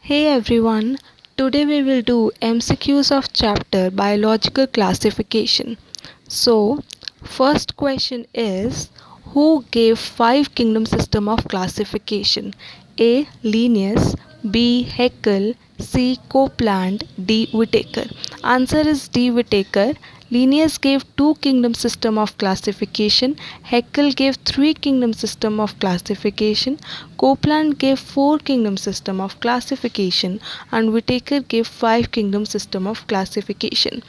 Hey everyone, today we will do MCQs of chapter Biological Classification. So, first question is, who gave five kingdom system of classification? A. Linnaeus, B. Haeckel, C. Copeland, D. Whittaker. Answer is D. Whittaker. Linnaeus gave two kingdom system of classification. Haeckel gave three kingdom system of classification. Copeland gave four kingdom system of classification, and Whittaker gave five kingdom system of classification.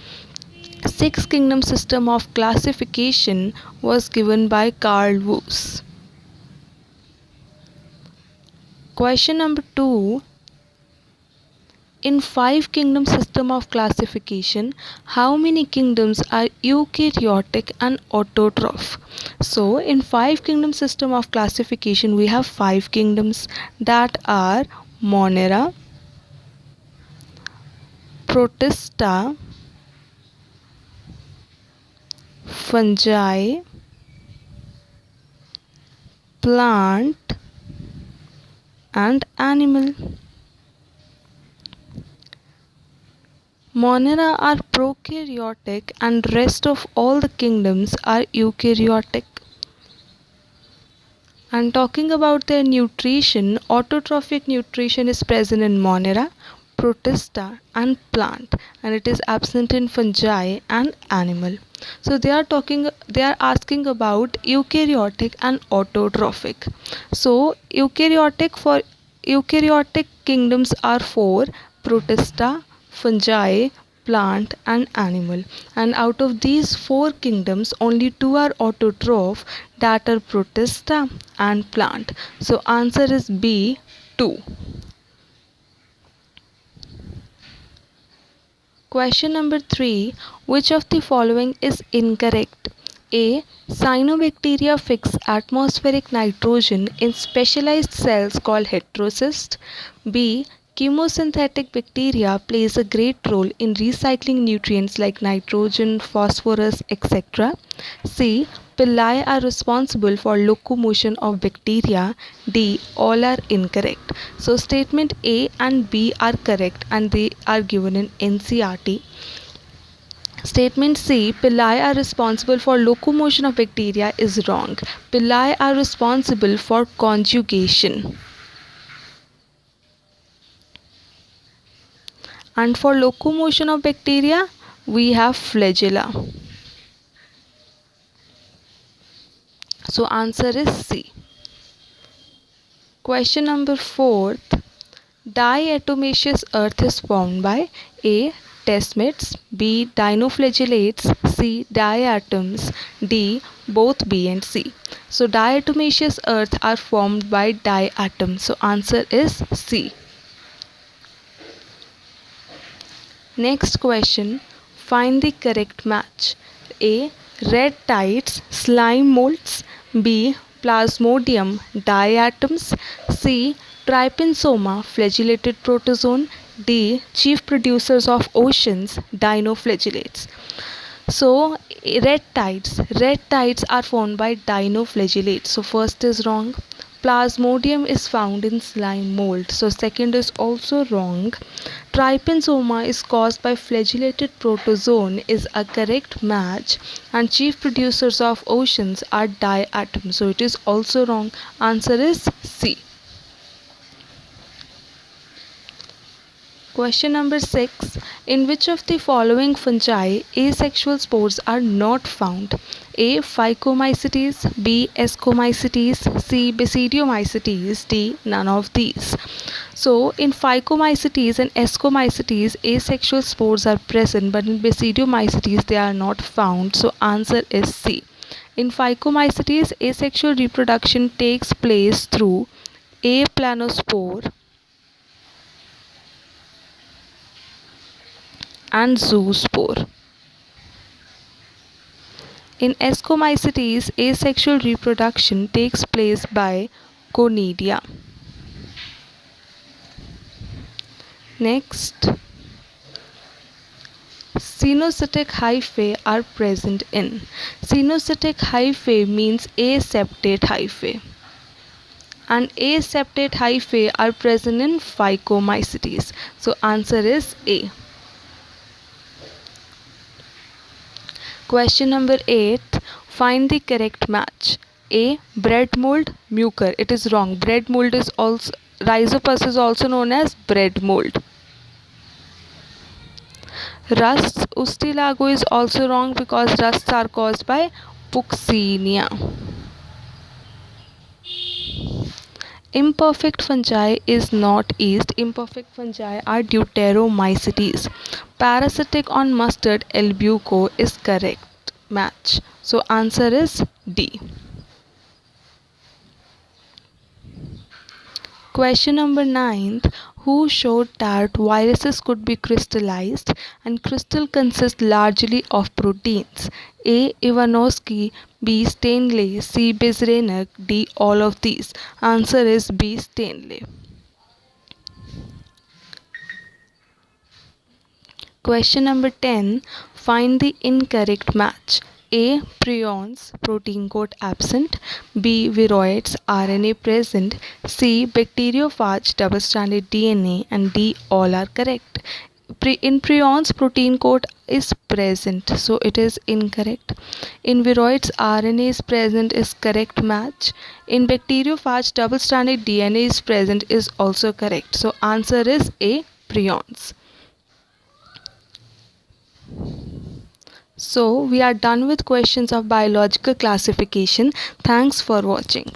Sixth kingdom system of classification was given by Carl Woese. Question number 2. In five kingdom system of classification, how many kingdoms are eukaryotic and autotroph? So, in five kingdom system of classification, we have five kingdoms that are Monera, Protista, fungi, plant, and animal. Monera are prokaryotic and rest of all the kingdoms are eukaryotic. And talking about their nutrition, autotrophic nutrition is present in Monera, Protista and plant, and it is absent in fungi and animal. So they are asking about eukaryotic and autotrophic. So eukaryotic kingdoms are four: Protista, fungi, plant and animal, and out of these four kingdoms only two are autotroph, that are Protista and plant. So answer is B, 2. Question number 3. Which of the following is incorrect? A. Cyanobacteria fix atmospheric nitrogen in specialized cells called heterocysts. B. Chemosynthetic bacteria plays a great role in recycling nutrients like nitrogen, phosphorus, etc. C. Pili are responsible for locomotion of bacteria. D. All are incorrect. So statement A and B are correct and they are given in NCERT. Statement C, pili are responsible for locomotion of bacteria is wrong. Pili are responsible for conjugation. And for locomotion of bacteria, we have flagella. So answer is C. Question number 4. Diatomaceous earth is formed by A. Testmates, B. Dinoflagellates, C. Diatoms, D. Both B and C. So diatomaceous earth are formed by diatoms. So answer is C. Next question. Find the correct match. A. Red tides, slime molds. B. Plasmodium, diatoms. C. Trypanosoma, flagellated protozoan. D. Chief producers of oceans, dinoflagellates. So red tides are formed by dinoflagellates. So first is wrong. Plasmodium is found in slime mold. So second is also wrong. Trypanosoma is caused by flagellated protozoan is a correct match, and chief producers of oceans are diatoms. So it is also wrong. Answer is C. Question number 6. In which of the following fungi asexual spores are not found? A. Phycomycetes, B. Ascomycetes, C. Basidiomycetes, D. None of these. So in Phycomycetes and Ascomycetes asexual spores are present, but in Basidiomycetes they are not found. So answer is C. In Phycomycetes asexual reproduction takes place through A. Planospore and zoospore. In Ascomycetes, asexual reproduction takes place by conidia. Next, cenocytic hyphae are present in. Cenocytic hyphae means aseptate hyphae. and aseptate hyphae are present in Phycomycetes. So answer is A. Question number 8. Find the correct match. A. Bread mold, mucor. It is wrong. Bread mold is also, Rhizopus is also known as bread mold. Rusts, Ustilago is also wrong because rusts are caused by Puccinia. Imperfect fungi is not yeast. Imperfect fungi are Deuteromycetes. Parasitic on mustard, Elbuco is correct match. So answer is D. Question number 9. Who showed that viruses could be crystallized and crystal consists largely of proteins? A. Ivanovsky, B. Stanley, C. Bizranek, D. All of these. Answer is B. Stanley. Question number 10. Find the incorrect match. A. Prions, protein coat absent. B. Viroids, RNA present. C. Bacteriophage, double-stranded DNA. And D. All are correct. In prions, protein coat is present, so it is incorrect. In viroids, RNA is present is correct match. In bacteriophage, double-stranded DNA is present is also correct. So answer is A. Prions. So we are done with questions of biological classification. Thanks for watching.